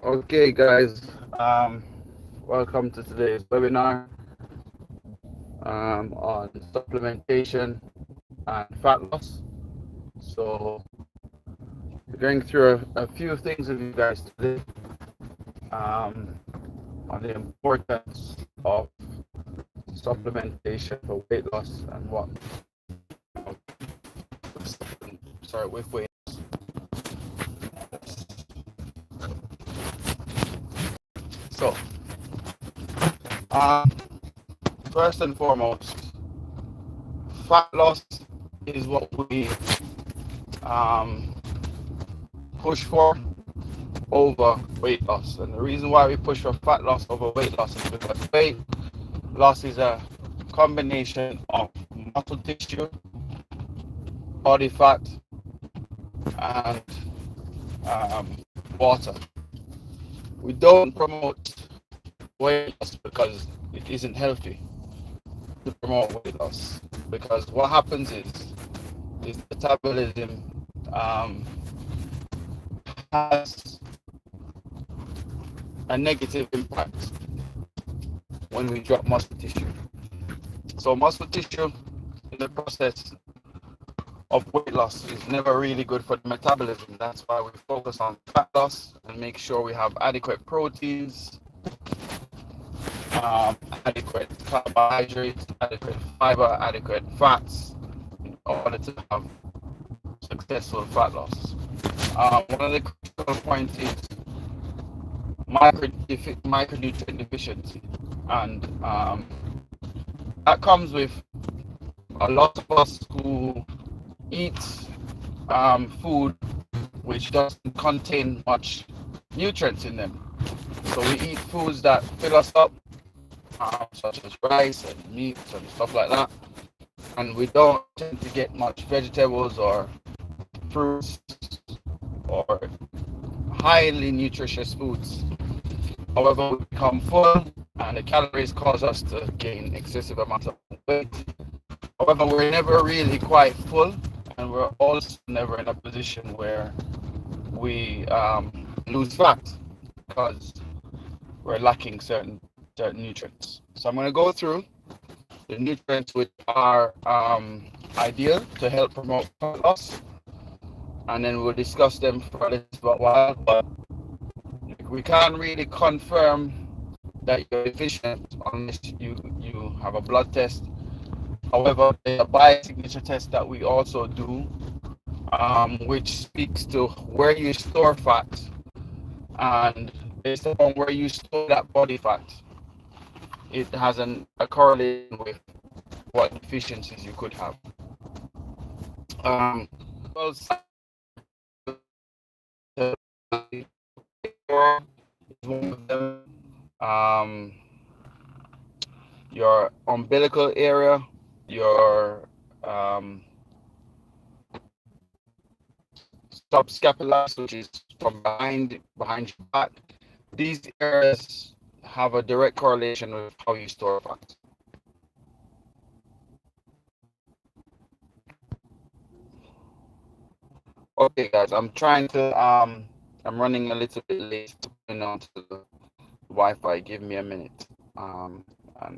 Okay, guys, welcome to today's webinar on supplementation and fat loss. So, we're going through a few things with you guys today um, on the importance of supplementation for weight loss and what. Sorry, with weight. So, um, first and foremost, fat loss is what we um, push for over weight loss. And the reason why we push for fat loss over weight loss is because weight loss is a combination of muscle tissue, body fat, and um, water. We don't promote weight loss because it isn't healthy to promote weight loss. Because what happens is metabolism has a negative impact when we drop muscle tissue. So muscle tissue in the process of weight loss is never really good for the metabolism. That's why we focus on fat loss and make sure we have adequate proteins, adequate carbohydrates, adequate fiber, adequate fats in order to have successful fat loss. One of the critical points is micronutrient deficiency, and that comes with a lot of us who eat food which doesn't contain much nutrients in them. So we eat foods that fill us up, such as rice and meat and stuff like that, and we don't tend to get much vegetables or fruits or highly nutritious foods. However, we become full and the calories cause us to gain excessive amounts of weight. However, we're never really quite full, and we're also never in a position where we lose fat because we're lacking certain nutrients. So I'm going to go through the nutrients which are ideal to help promote fat loss, and then we'll discuss them for a little while. But we can't really confirm that you're deficient unless you have a blood test. However, there's a biosignature test that we also do, which speaks to where you store fat, and based upon where you store that body fat, it has a correlation with what deficiencies you could have. Well, is one of them. Your umbilical area, your subscapularis, which is from behind your back. These areas have a direct correlation with how you store fat. Okay, guys, I'm running a little bit late going on to the Wi-Fi. Give me a minute, and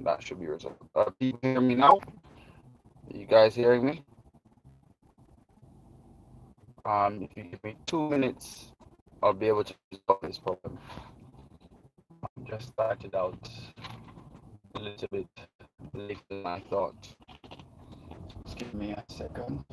that should be resolved. People hear me now? Are you guys hearing me? If you give me 2 minutes, I'll be able to resolve this problem. I just started out a little bit later than I thought. Just give me a second.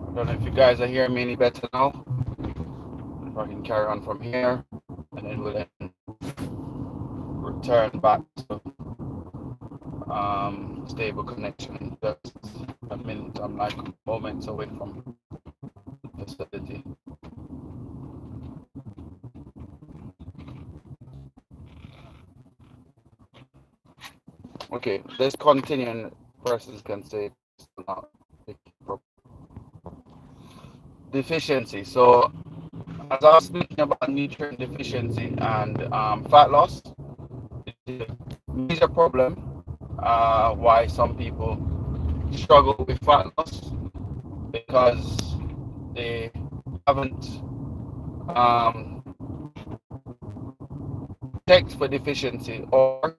I don't know if you guys are hearing me any better now. If I can carry on from here, and then we'll then return back to stable connection in just a minute. I'm like moments away from the facility. Okay, let's continue, and persons can say deficiency. So as I was speaking about nutrient deficiency and fat loss, it's a major problem why some people struggle with fat loss because they haven't um, checked for deficiency or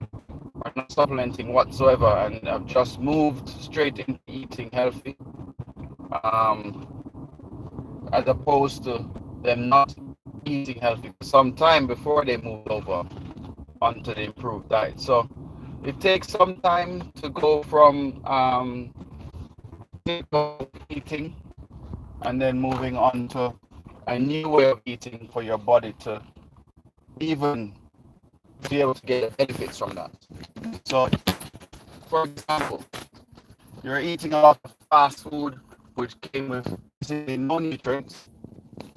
are not supplementing whatsoever and have just moved straight into eating healthy, as opposed to them not eating healthy for some time before they move over onto the improved diet. So it takes some time to go from eating and then moving on to a new way of eating for your body to even be able to get the benefits from that. So, for example, you're eating a lot of fast food, which came with no nutrients,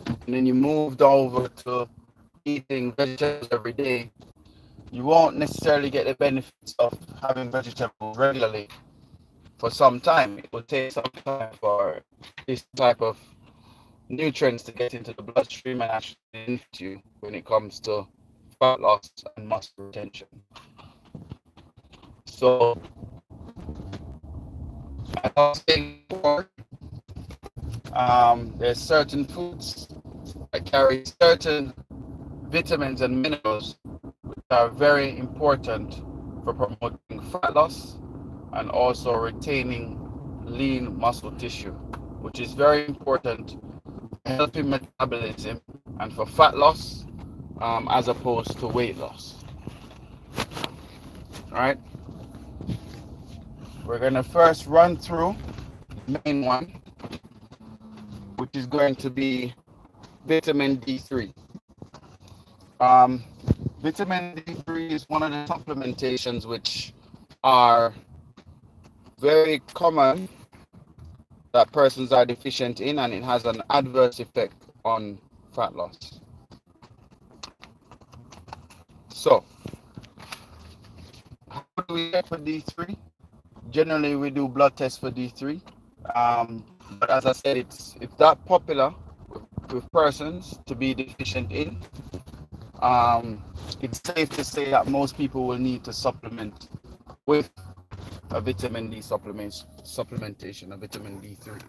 and then you moved over to eating vegetables every day. You won't necessarily get the benefits of having vegetables regularly for some time. It will take some time for this type of nutrients to get into the bloodstream and actually benefit you when it comes to fat loss and muscle retention. So, as I was saying before, there's certain foods that carry certain vitamins and minerals which are very important for promoting fat loss and also retaining lean muscle tissue, which is very important for helping metabolism and for fat loss, as opposed to weight loss. All right, we're going to first run through the main one, which is going to be vitamin D3. Vitamin D3 is one of the supplementations which are very common that persons are deficient in, and it has an adverse effect on fat loss. So, how do we check for D3? Generally, we do blood tests for D3. But as I said, it's that popular with persons to be deficient in. It's safe to say that most people will need to supplement with a vitamin D supplementation, a vitamin D3.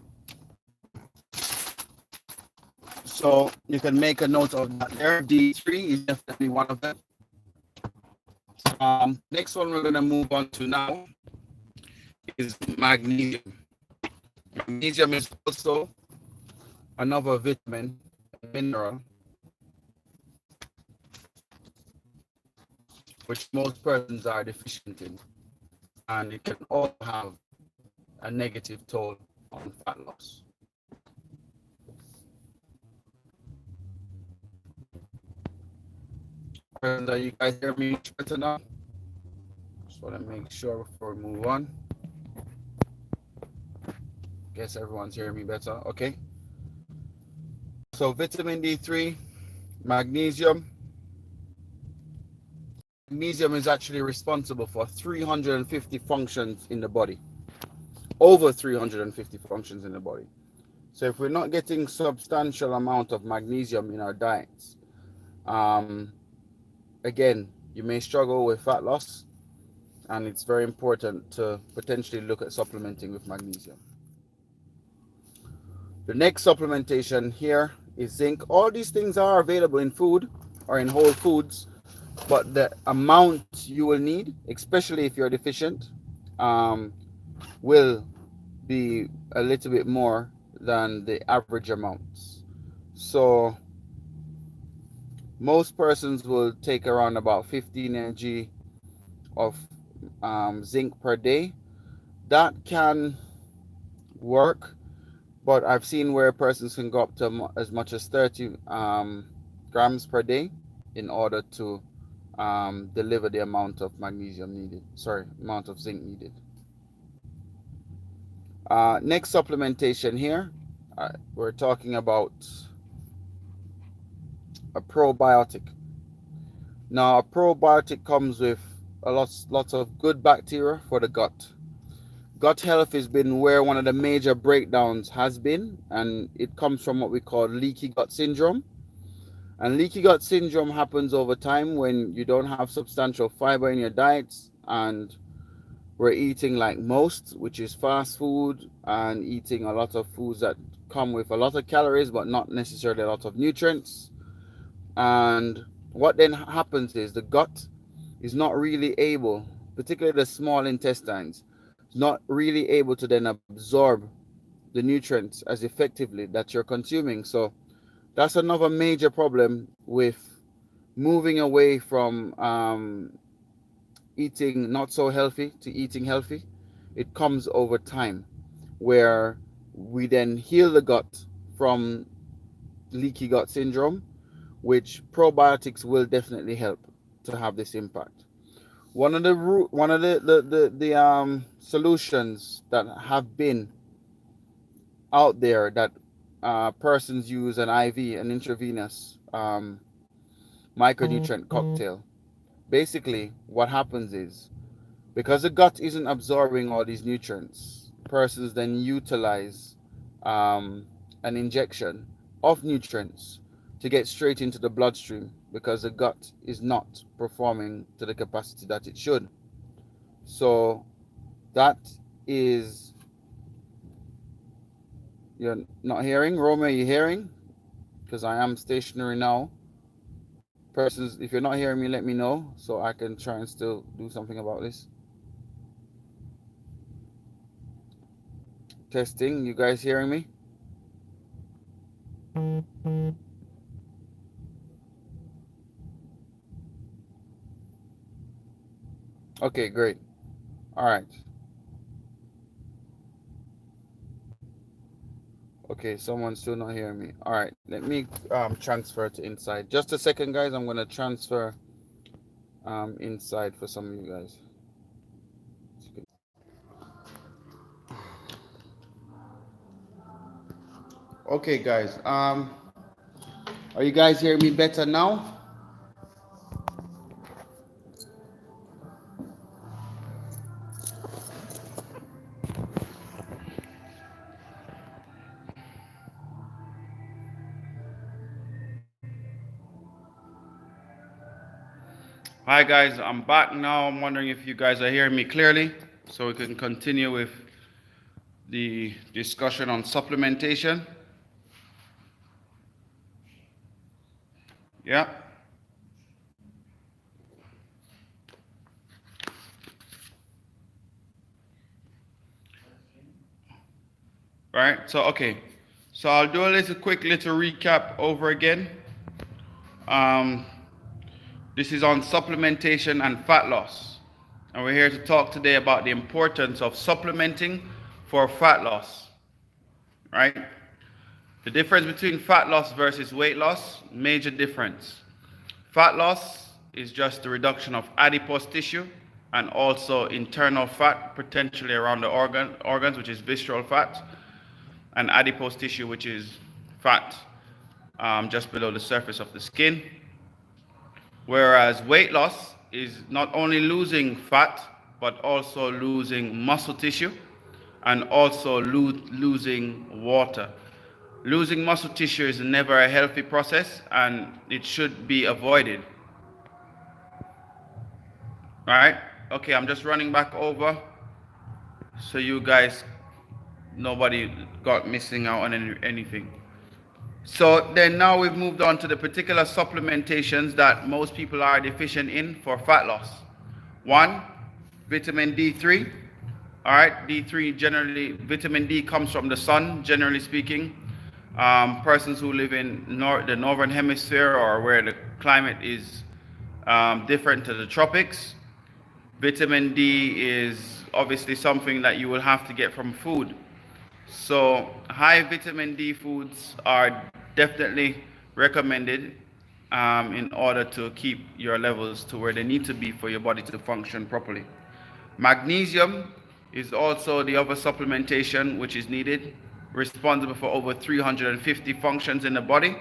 So you can make a note of that there. D3 is definitely one of them. Next one we're going to move on to now is magnesium. Magnesium is also another vitamin, mineral, which most persons are deficient in, and it can also have a negative toll on fat loss. Are you guys hear me better now? Just want to make sure before we move on. Guess everyone's hearing me better. Okay. So vitamin D3, magnesium. Magnesium is actually responsible for 350 functions in the body. Over 350 functions in the body. So if we're not getting substantial amount of magnesium in our diets, again, you may struggle with fat loss, and it's very important to potentially look at supplementing with magnesium. The next supplementation here is zinc. All these things are available in food or in whole foods, but the amount you will need, especially if you're deficient, will be a little bit more than the average amounts. So most persons will take around about 15 mg of zinc per day. That can work, but I've seen where persons can go up to as much as 30 grams per day in order to deliver the amount of magnesium needed, amount of zinc needed. Next supplementation here, we're talking about a probiotic. Now, a probiotic comes with lots of good bacteria for the gut. Gut health has been where one of the major breakdowns has been, and it comes from what we call leaky gut syndrome. And leaky gut syndrome happens over time when you don't have substantial fiber in your diets, and we're eating like most, which is fast food, and eating a lot of foods that come with a lot of calories but not necessarily a lot of nutrients. And what then happens is the gut is not really able, particularly the small intestines, not really able to then absorb the nutrients as effectively that you're consuming. So that's another major problem with moving away from eating not so healthy to eating healthy. It comes over time, where we then heal the gut from leaky gut syndrome, which probiotics will definitely help to have this impact. One of the solutions that have been out there that persons use an IV, an intravenous micronutrient cocktail. Basically, what happens is, because the gut isn't absorbing all these nutrients, persons then utilize an injection of nutrients to get straight into the bloodstream because the gut is not performing to the capacity that it should. So that is, you're not hearing? Roma, are you hearing? Because I am stationary now. Persons, if you're not hearing me, let me know so I can try and still do something about this. Testing, you guys hearing me? Okay, great. All right. Okay, someone's still not hearing me. All right, let me transfer to inside. Just a second, guys. I'm gonna transfer inside for some of you guys. Okay, guys. Are you guys hearing me better now? Hi guys, I'm back now. I'm wondering if you guys are hearing me clearly so we can continue with the discussion on supplementation. Yeah. Right. So okay. So I'll do a quick little recap over again. Um, this is on supplementation and fat loss. And we're here to talk today about the importance of supplementing for fat loss. Right? The difference between fat loss versus weight loss, major difference. Fat loss is just the reduction of adipose tissue and also internal fat, potentially around the organs, which is visceral fat, and adipose tissue, which is fat just below the surface of the skin. Whereas weight loss is not only losing fat, but also losing muscle tissue and also losing water. Losing muscle tissue is never a healthy process and it should be avoided. All right? Okay, I'm just running back over so you guys, nobody got missing out on anything. So then now we've moved on to the particular supplementations that most people are deficient in for fat loss. One, vitamin D3. All right, D3 generally, vitamin D comes from the sun, generally speaking. Persons who live in the northern hemisphere or where the climate is different to the tropics, vitamin D is obviously something that you will have to get from food. So high vitamin D foods are definitely recommended in order to keep your levels to where they need to be for your body to function properly. Magnesium is also the other supplementation which is needed, responsible for over 350 functions in the body.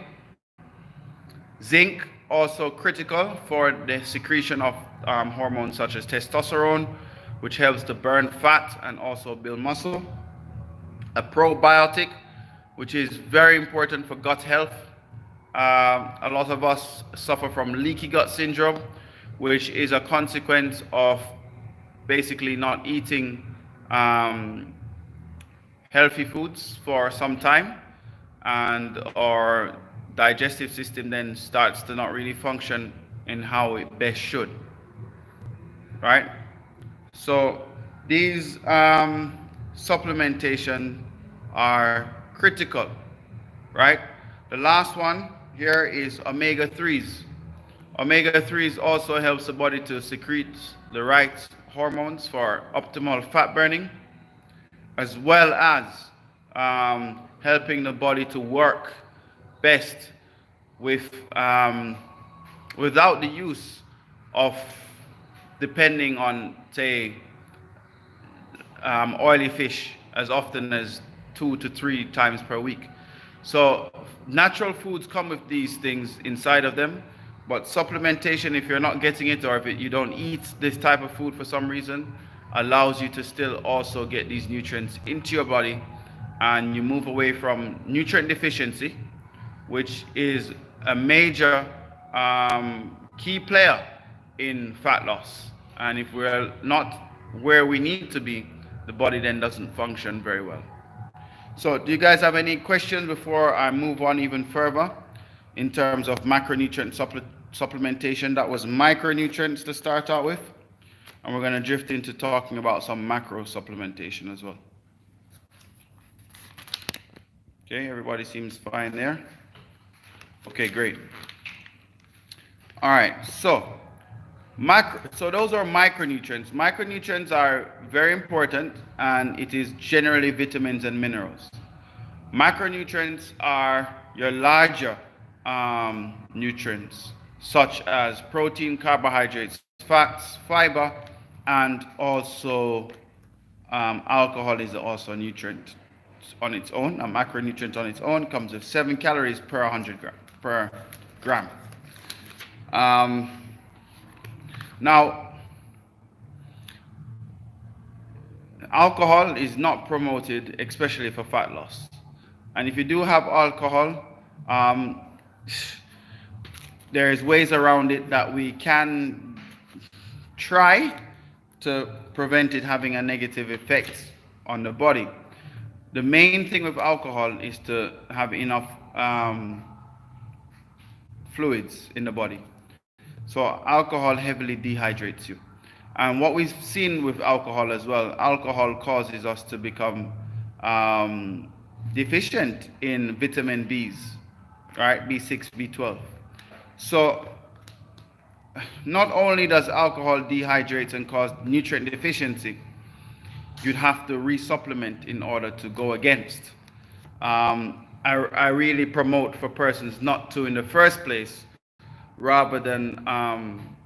Zinc, also critical for the secretion of hormones such as testosterone, which helps to burn fat and also build muscle. A probiotic, which is very important for gut health, A lot of us suffer from leaky gut syndrome, which is a consequence of basically not eating healthy foods for some time, and our digestive system then starts to not really function in how it best should, right? So these supplementation are critical, right? The last one here is omega-3s. Omega-3s also helps the body to secrete the right hormones for optimal fat burning, as well as helping the body to work best with without the use of depending on, say, oily fish as often as 2 to 3 times per week. So natural foods come with these things inside of them, but supplementation, if you're not getting it, or if you don't eat this type of food for some reason, allows you to still also get these nutrients into your body, and you move away from nutrient deficiency, which is a major key player in fat loss. And if we're not where we need to be, the body then doesn't function very well. So do you guys have any questions before I move on even further in terms of macronutrient supplementation? That was micronutrients to start out with, and we're going to drift into talking about some macro supplementation as well. Okay, everybody seems fine there. Okay, great. All right, so those are micronutrients. Micronutrients are very important, and it is generally vitamins and minerals. Macronutrients are your larger nutrients, such as protein, carbohydrates, fats, fiber, and also alcohol is also a nutrient on its own. A macronutrient on its own comes with 7 calories per 100 gram. Now, alcohol is not promoted, especially for fat loss. And if you do have alcohol, there's ways around it that we can try to prevent it having a negative effect on the body. The main thing with alcohol is to have enough fluids in the body. So alcohol heavily dehydrates you. And what we've seen with alcohol as well, alcohol causes us to become deficient in vitamin Bs, right? B6, B12. So not only does alcohol dehydrate and cause nutrient deficiency, you'd have to resupplement in order to go against. I really promote for persons not to in the first place, rather than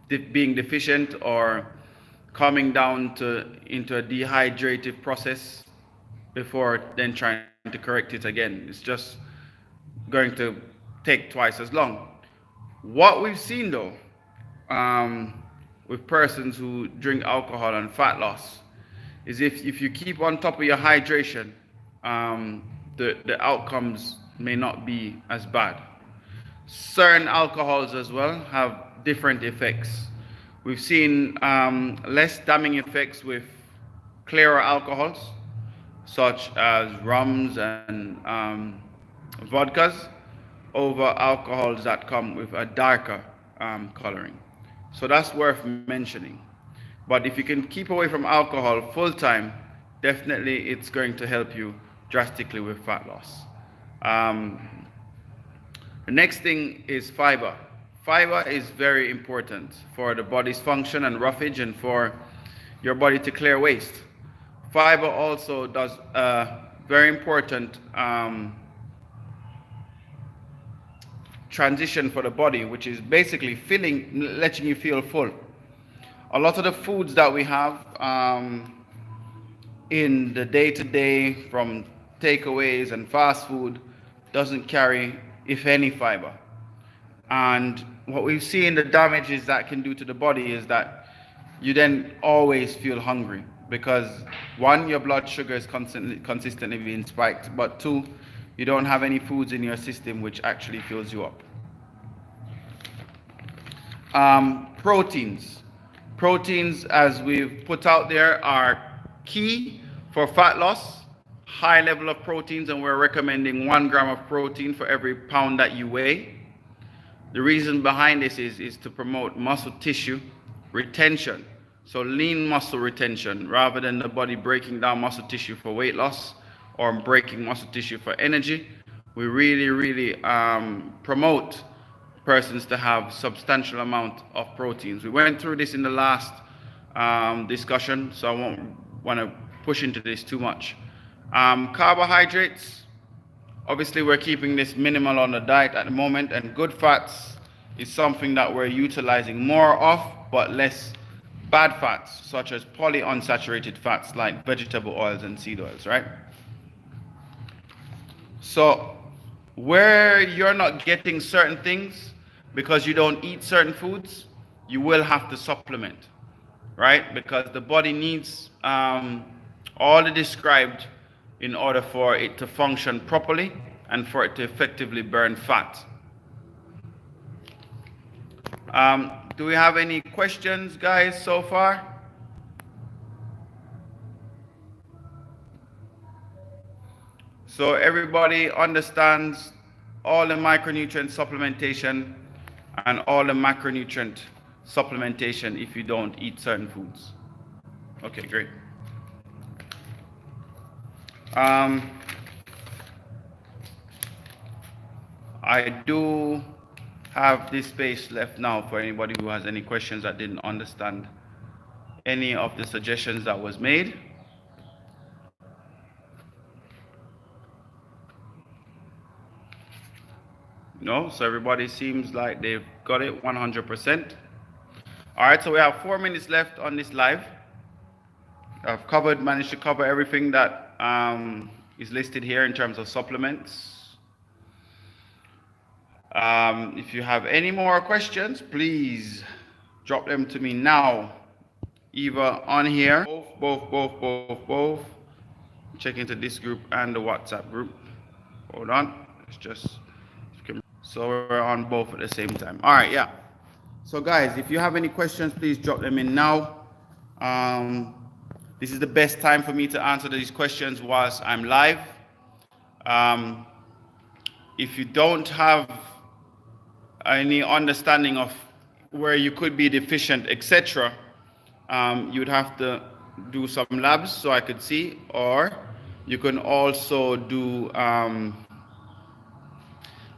being deficient or coming down into a dehydrative process before then trying to correct it again. It's just going to take twice as long. What we've seen though, with persons who drink alcohol and fat loss, is if you keep on top of your hydration, the outcomes may not be as bad. Certain alcohols as well have different effects. We've seen less damaging effects with clearer alcohols, such as rums and vodkas, over alcohols that come with a darker coloring. So that's worth mentioning. But if you can keep away from alcohol full time, definitely it's going to help you drastically with fat loss. The next thing is fiber. Fiber is very important for the body's function and roughage, and for your body to clear waste. Fiber also does a very important transition for the body, which is basically letting you feel full. A lot of the foods that we have in the day-to-day, from takeaways and fast food, doesn't carry, if any, fiber. And what we've seen the damages that can do to the body is that you then always feel hungry, because one, your blood sugar is consistently being spiked, but two, you don't have any foods in your system which actually fills you up. Proteins. Proteins, as we've put out there, are key for fat loss. High level of proteins, and we're recommending 1 gram of protein for every pound that you weigh. The reason behind this is to promote muscle tissue retention. So lean muscle retention, rather than the body breaking down muscle tissue for weight loss or breaking muscle tissue for energy. We really promote persons to have substantial amount of proteins. We went through this in the last discussion, so I won't want to push into this too much. Carbohydrates, obviously we're keeping this minimal on the diet at the moment, and good fats is something that we're utilizing more of, but less bad fats, such as polyunsaturated fats like vegetable oils and seed oils, right? So where you're not getting certain things because you don't eat certain foods, you will have to supplement, right? Because the body needs all the described in order for it to function properly and for it to effectively burn fat. Do we have any questions, guys, so far? So everybody understands all the micronutrient supplementation and all the macronutrient supplementation if you don't eat certain foods. Okay, great. I do have this space left now for anybody who has any questions that didn't understand any of the suggestions that was made. No, so everybody seems like they've got it 100%. All right, so we have 4 minutes left on this live. I've managed to cover everything that is listed here in terms of supplements. If you have any more questions, please drop them to me now, either on here, both. Check into this group and the WhatsApp group. Hold on, it's just, so we're on both at the same time. All right, yeah. So guys, if you have any questions, please drop them in now. This is the best time for me to answer these questions whilst I'm live. If you don't have any understanding of where you could be deficient, etc., you'd have to do some labs so I could see, or you can also do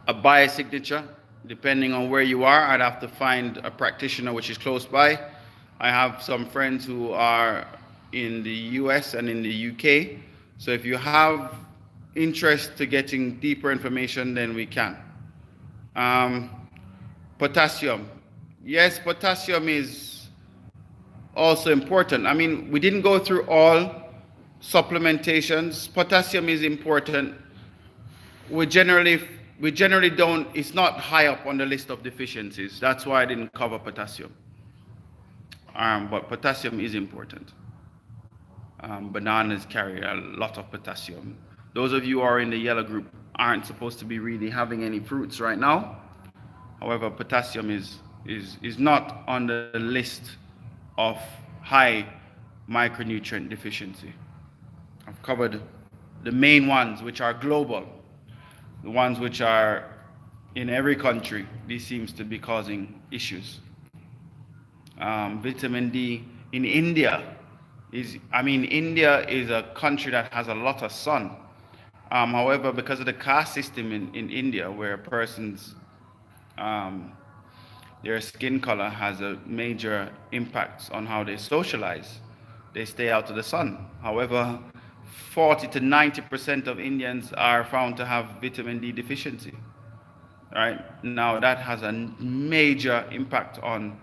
a biosignature. Depending on where you are, I'd have to find a practitioner which is close by. I have some friends who are in the US and in the UK, so if you have interest to getting deeper information, then we can. Potassium. Yes, potassium is also important. I mean, we didn't go through all supplementations. Potassium is important. We generally don't, it's not high up on the list of deficiencies. That's why I didn't cover potassium. But potassium is important. Bananas carry a lot of potassium. Those of you who are in the yellow group aren't supposed to be really having any fruits right now. However, potassium is not on the list of high micronutrient deficiency. I've covered the main ones, which are global. The ones which are in every country, this seems to be causing issues. Vitamin D in India India is a country that has a lot of sun. However, because of the caste system in India, where a person's their skin color has a major impact on how they socialize, they stay out of the sun. However, 40 to 90% of Indians are found to have vitamin D deficiency. Right? Now that has a major impact on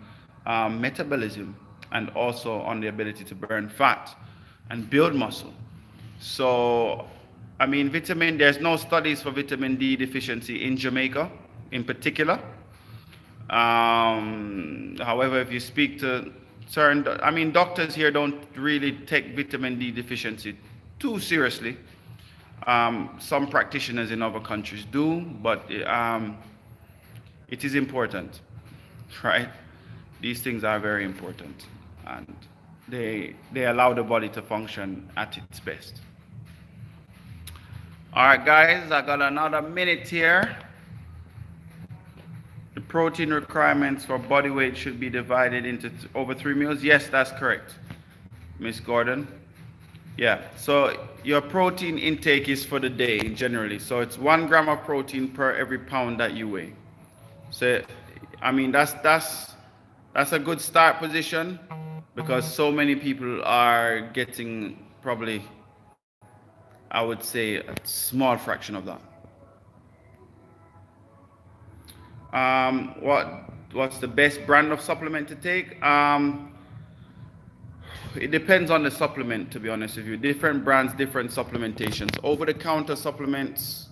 metabolism and also on the ability to burn fat and build muscle. So, I mean, there's no studies for vitamin D deficiency in Jamaica in particular. However, if you speak to certain, doctors here don't really take vitamin D deficiency too seriously. Some practitioners in other countries do, but it is important, right? These things are very important, and they allow the body to function at its best. All right, guys, I got another minute here. The protein requirements for body weight should be divided into over 3 meals. Yes, that's correct, Miss Gordon. Yeah, so your protein intake is for the day generally. So it's 1 gram of protein per every pound that you weigh. So, I mean, that's a good start position, because so many people are getting probably, I would say, a small fraction of that. What's the best brand of supplement to take? It depends on the supplement, to be honest with you. Different brands, different supplementations. Over-the-counter supplements,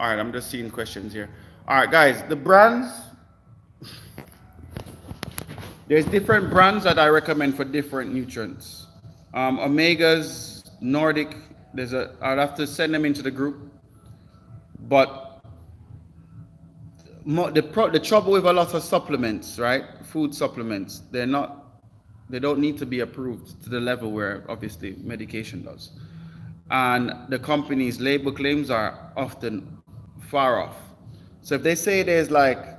all right, I'm just seeing questions here. All right, guys, the brands, there's different brands that I recommend for different nutrients. Omegas, Nordic, I'll have to send them into the group. But the trouble with a lot of supplements, right? Food supplements, they don't need to be approved to the level where obviously medication does. And the company's label claims are often far off. So if they say there's like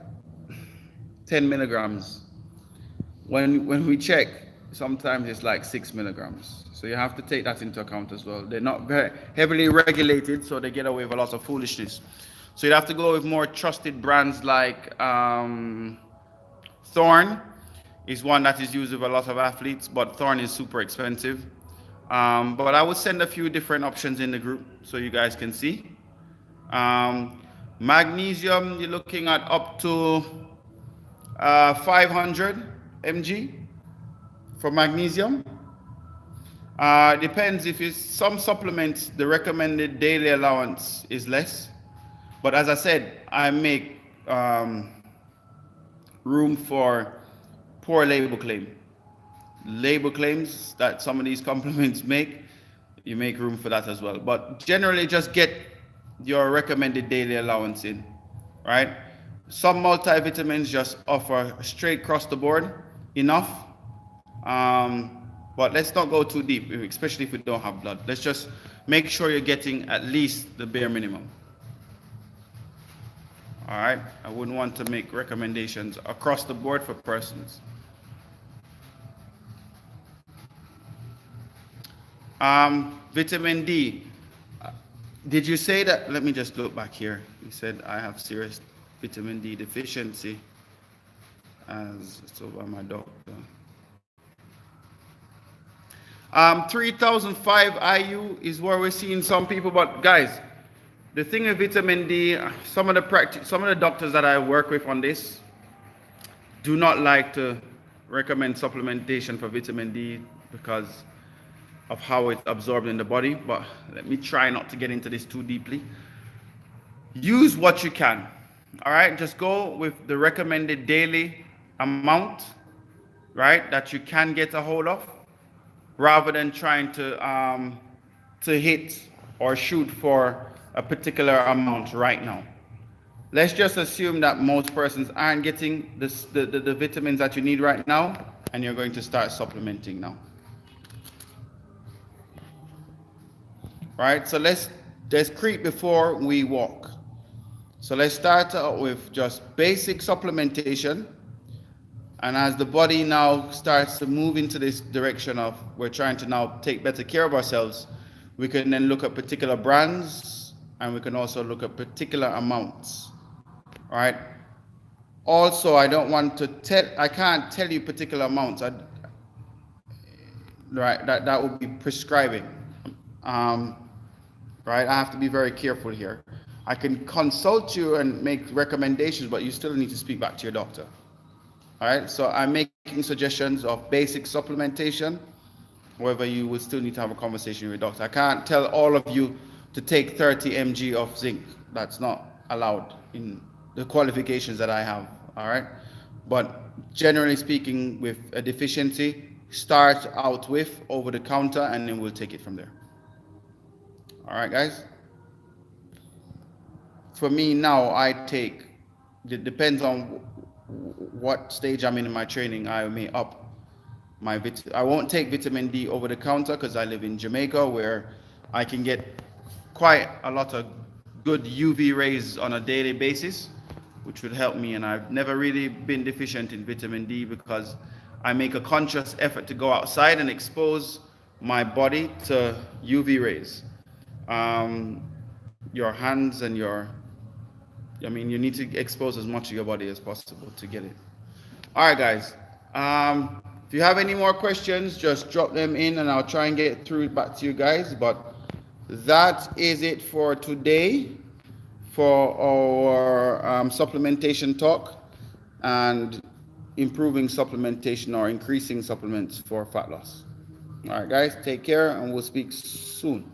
10 milligrams, when we check, sometimes it's like 6 milligrams. So you have to take that into account as well. They're not very heavily regulated, so they get away with a lot of foolishness. So you'd have to go with more trusted brands like Thorn is one that is used with a lot of athletes, but Thorn is super expensive. But I would send a few different options in the group so you guys can see. Magnesium, you're looking at up to 500 mg for magnesium. Depends if it's some supplements, the recommended daily allowance is less. But as I said, I make room for poor label claim. Label claims that some of these supplements make, you make room for that as well. But generally, just get your recommended daily allowance in, right? Some multivitamins just offer straight across the board enough. But let's not go too deep, especially if we don't have blood. Let's just make sure you're getting at least the bare minimum. All right, I wouldn't want to make recommendations across the board for persons. Vitamin D. Did you say that? Let me just look back here. You said I have serious vitamin D deficiency, as told by my doctor. 3005 IU is where we're seeing some people, but guys, the thing with vitamin D, some of the doctors that I work with on this do not like to recommend supplementation for vitamin D because of how it's absorbed in the body. But let me try not to get into this too deeply. Use what you can. All right, just go with the recommended daily amount, right, that you can get a hold of, rather than trying to hit or shoot for a particular amount right now. Let's just assume that most persons aren't getting the vitamins that you need right now, and you're going to start supplementing now. Right, so let's creep before we walk. So let's start out with just basic supplementation. And as the body now starts to move into this direction of we're trying to now take better care of ourselves, we can then look at particular brands, and we can also look at particular amounts. All right. Also, I can't tell you particular amounts. Right, that would be prescribing. Right, I have to be very careful here. I can consult you and make recommendations, but you still need to speak back to your doctor. All right, so I'm making suggestions of basic supplementation. However, you will still need to have a conversation with your doctor. I can't tell all of you to take 30 mg of zinc. That's not allowed in the qualifications that I have. All right, but generally speaking, with a deficiency, start out with over the counter, and then we'll take it from there. All right, guys. For me now, I take, it depends on what stage I'm in my training. I may up I won't take vitamin D over the counter because I live in Jamaica, where I can get quite a lot of good UV rays on a daily basis, which would help me. And I've never really been deficient in vitamin D because I make a conscious effort to go outside and expose my body to UV rays. Your hands and you need to expose as much of your body as possible to get it. All right, guys. If you have any more questions, just drop them in and I'll try and get through it back to you guys. But that is it for today for our supplementation talk and improving supplementation or increasing supplements for fat loss. All right, guys, take care and we'll speak soon.